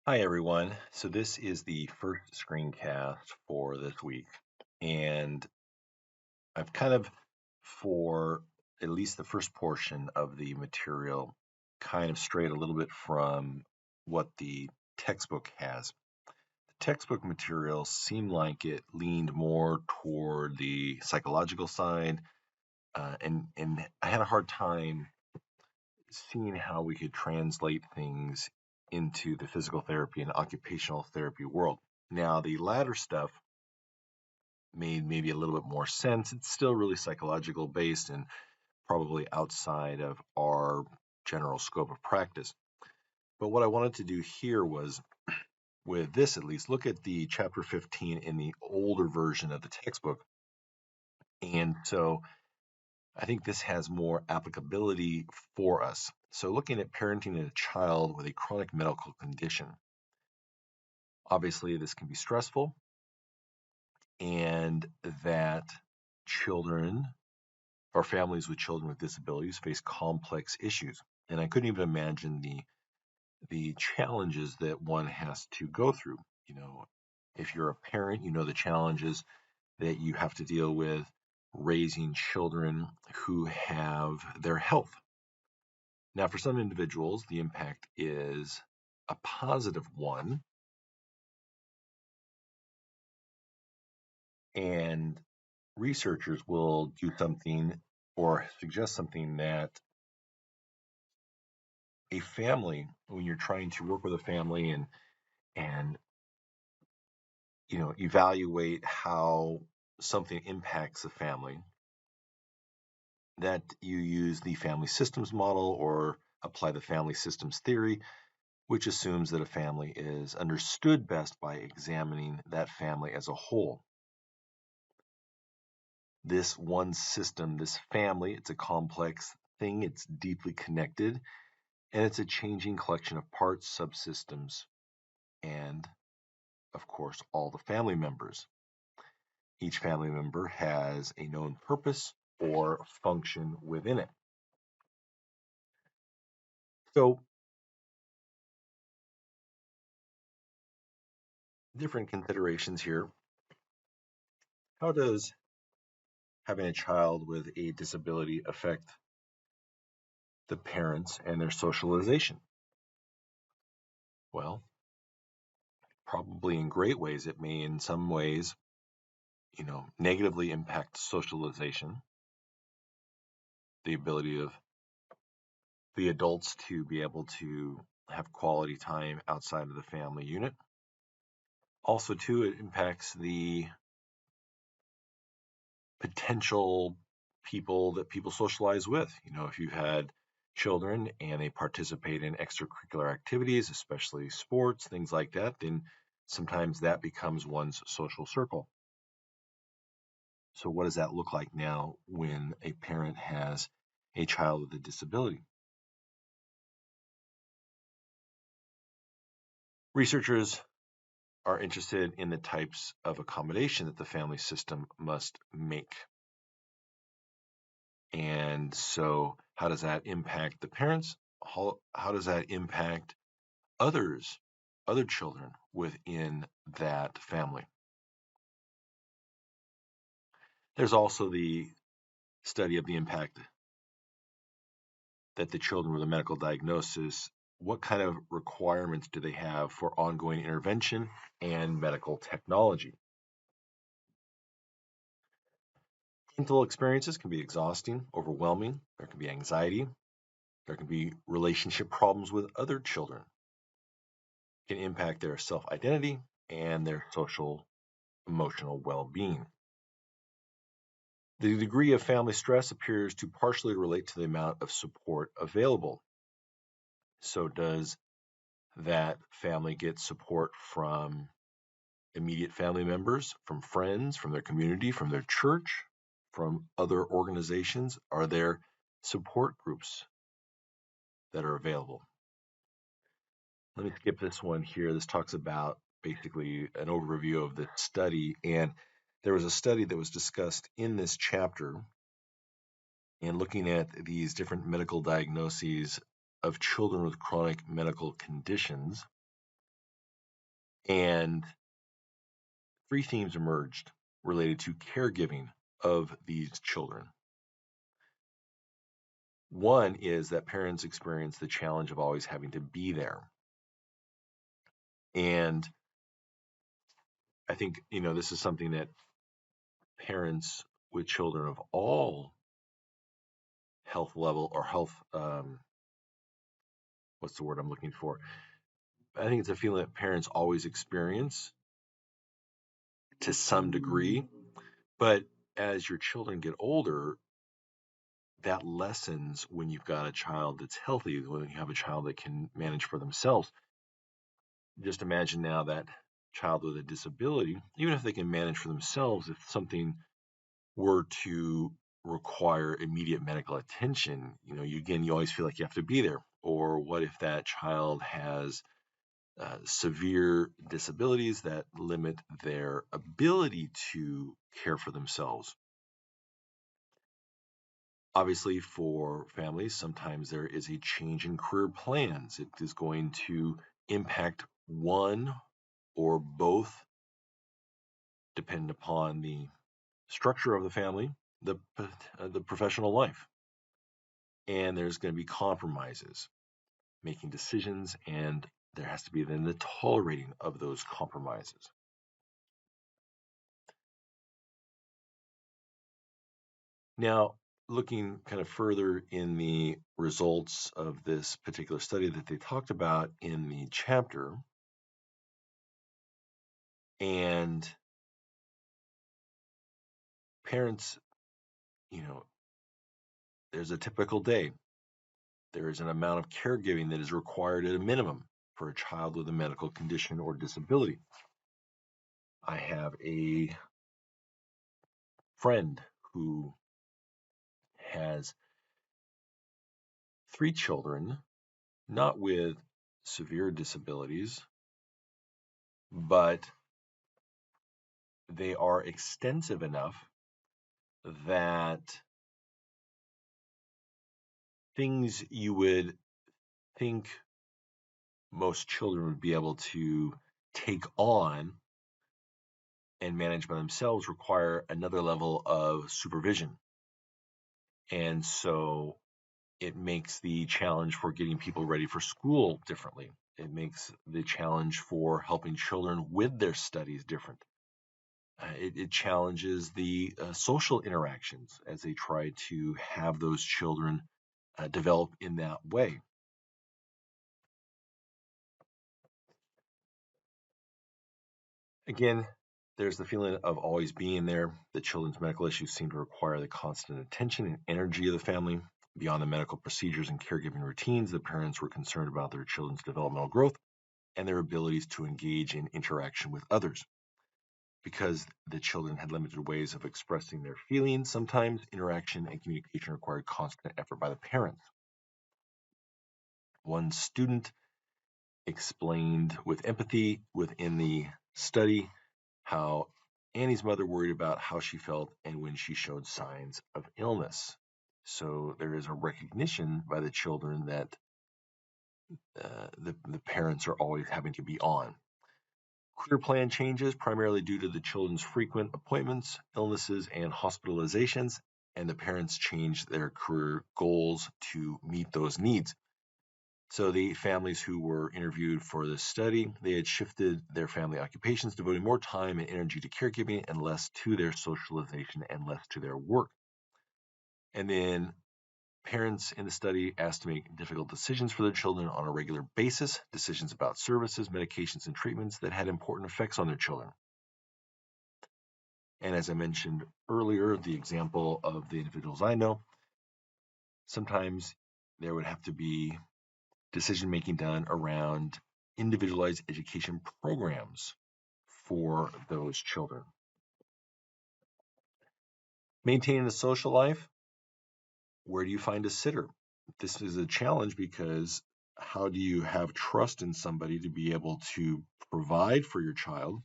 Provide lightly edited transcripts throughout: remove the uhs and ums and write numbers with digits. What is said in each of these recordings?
Hi, everyone. So, this is the first screencast for this week. And I've for at least the first portion of the material, kind of strayed a little bit from what the textbook has. The textbook material seemed like it leaned more toward the psychological side, and I had a hard time seeing how we could translate things into the physical therapy and occupational therapy world. Now, the latter stuff made maybe a little bit more sense. It's still really psychological based and probably outside of our general scope of practice. But what I wanted to do here was, with this at least, look at the chapter 15 in the older version of the textbook. And so I think this has more applicability for us. So, looking at parenting a child with a chronic medical condition, obviously, this can be stressful, and that children or families with children with disabilities face complex issues. And I couldn't even imagine the challenges that one has to go through. You know, if you're a parent, you know the challenges that you have to deal with raising children who have their health. Now, for some individuals, the impact is a positive one, and researchers will do something or suggest something that a family, when you're trying to work with a family and evaluate how something impacts the family, that you use the family systems model or apply the family systems theory, which assumes that a family is understood best by examining that family as a whole. This one system, this family, it's a complex thing, it's deeply connected, and it's a changing collection of parts, subsystems, and of course, all the family members. Each family member has a known purpose or function within it. So, different considerations here. How does having a child with a disability affect the parents and their socialization? Well, probably in great ways. It may, in some ways, negatively impact socialization, the ability of the adults to be able to have quality time outside of the family unit. Also, too, it impacts the potential people that people socialize with. If you've had children and they participate in extracurricular activities, especially sports, things like that, then sometimes that becomes one's social circle. So, what does that look like now when a parent has a child with a disability? Researchers are interested in the types of accommodation that the family system must make. And so, how does that impact the parents? How does that impact others, other children within that family? There's also the study of the impact that the children with a medical diagnosis, what kind of requirements do they have for ongoing intervention and medical technology? Parental experiences can be exhausting, overwhelming. There can be anxiety. There can be relationship problems with other children. It can impact their self identity and their social emotional well being. The degree of family stress appears to partially relate to the amount of support available. So, does that family get support from immediate family members, from friends, from their community, from their church, from other organizations? Are there support groups that are available? Let me skip this one here. This talks about basically an overview of the study. And there was a study that was discussed in this chapter and looking at these different medical diagnoses of children with chronic medical conditions. And three themes emerged related to caregiving of these children. One is that parents experience the challenge of always having to be there. And I think, this is something that parents with children of all health level or health, what's the word I'm looking for? I think it's a feeling that parents always experience to some degree. But as your children get older, that lessens when you've got a child that's healthy, when you have a child that can manage for themselves. Just imagine now that child with a disability, even if they can manage for themselves, if something were to require immediate medical attention, you always feel like you have to be there. Or what if that child has severe disabilities that limit their ability to care for themselves? Obviously, for families, sometimes there is a change in career plans. It is going to impact one or both, depending upon the structure of the family, the professional life. And there's going to be compromises, making decisions, and there has to be then the tolerating of those compromises. Now, looking kind of further in the results of this particular study that they talked about in the chapter, and parents, there's a typical day. There is an amount of caregiving that is required at a minimum for a child with a medical condition or disability. I have a friend who has 3 children, not with severe disabilities, but they are extensive enough that things you would think most children would be able to take on and manage by themselves require another level of supervision. And so it makes the challenge for getting people ready for school differently. It makes the challenge for helping children with their studies different. It challenges the social interactions as they try to have those children develop in that way. Again, there's the feeling of always being there. The children's medical issues seem to require the constant attention and energy of the family. Beyond the medical procedures and caregiving routines, the parents were concerned about their children's developmental growth and their abilities to engage in interaction with others. Because the children had limited ways of expressing their feelings, sometimes interaction and communication required constant effort by the parents. One student explained with empathy within the study how Annie's mother worried about how she felt and when she showed signs of illness. So there is a recognition by the children that the parents are always having to be on. Career plan changes primarily due to the children's frequent appointments, illnesses, and hospitalizations, and the parents changed their career goals to meet those needs. So the families who were interviewed for this study, they had shifted their family occupations, devoting more time and energy to caregiving and less to their socialization and less to their work. And then parents in the study asked to make difficult decisions for their children on a regular basis, decisions about services, medications, and treatments that had important effects on their children. And as I mentioned earlier, the example of the individuals I know, sometimes there would have to be decision making done around individualized education programs for those children. Maintaining a social life, where do you find a sitter? This is a challenge because how do you have trust in somebody to be able to provide for your child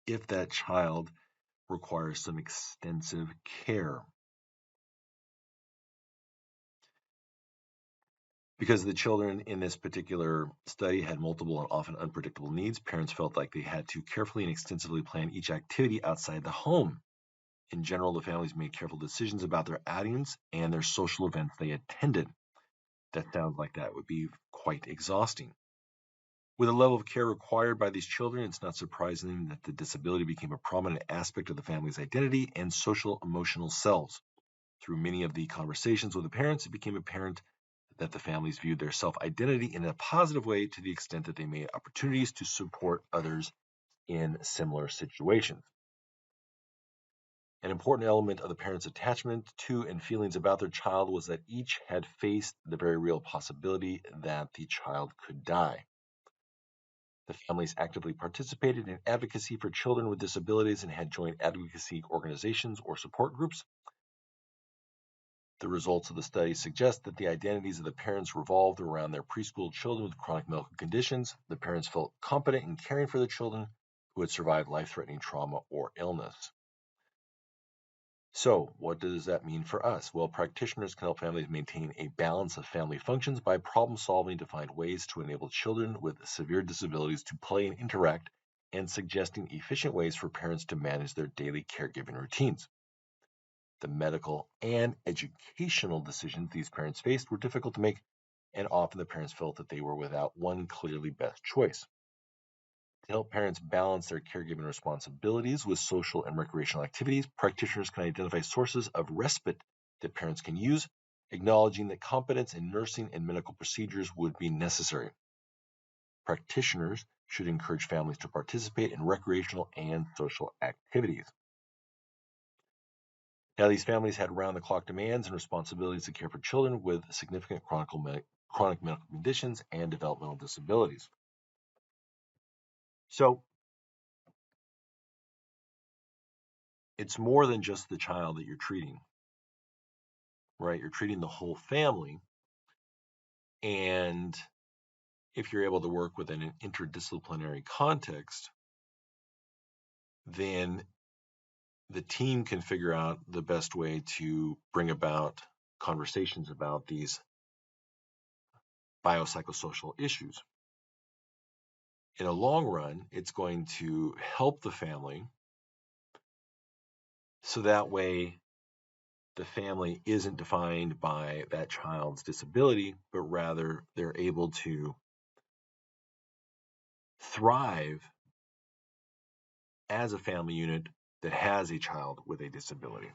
if that child requires some extensive care? Because the children in this particular study had multiple and often unpredictable needs, parents felt like they had to carefully and extensively plan each activity outside the home. In general, the families made careful decisions about their outings and their social events they attended. That sounds like that would be quite exhausting. With the level of care required by these children, it's not surprising that the disability became a prominent aspect of the family's identity and social emotional selves. Through many of the conversations with the parents, it became apparent that the families viewed their self identity in a positive way to the extent that they made opportunities to support others in similar situations. An important element of the parents' attachment to and feelings about their child was that each had faced the very real possibility that the child could die. The families actively participated in advocacy for children with disabilities and had joined advocacy organizations or support groups. The results of the study suggest that the identities of the parents revolved around their preschool children with chronic medical conditions. The parents felt competent in caring for the children who had survived life-threatening trauma or illness. So, what does that mean for us? Well, practitioners can help families maintain a balance of family functions by problem solving to find ways to enable children with severe disabilities to play and interact, and suggesting efficient ways for parents to manage their daily caregiving routines. The medical and educational decisions these parents faced were difficult to make, and often the parents felt that they were without one clearly best choice. To help parents balance their caregiving responsibilities with social and recreational activities, practitioners can identify sources of respite that parents can use, acknowledging that competence in nursing and medical procedures would be necessary. Practitioners should encourage families to participate in recreational and social activities. Now, these families had round-the-clock demands and responsibilities to care for children with significant chronic medical conditions and developmental disabilities. So, it's more than just the child that you're treating, right? You're treating the whole family. And if you're able to work within an interdisciplinary context, then the team can figure out the best way to bring about conversations about these biopsychosocial issues. In a long run, it's going to help the family so that way the family isn't defined by that child's disability, but rather they're able to thrive as a family unit that has a child with a disability.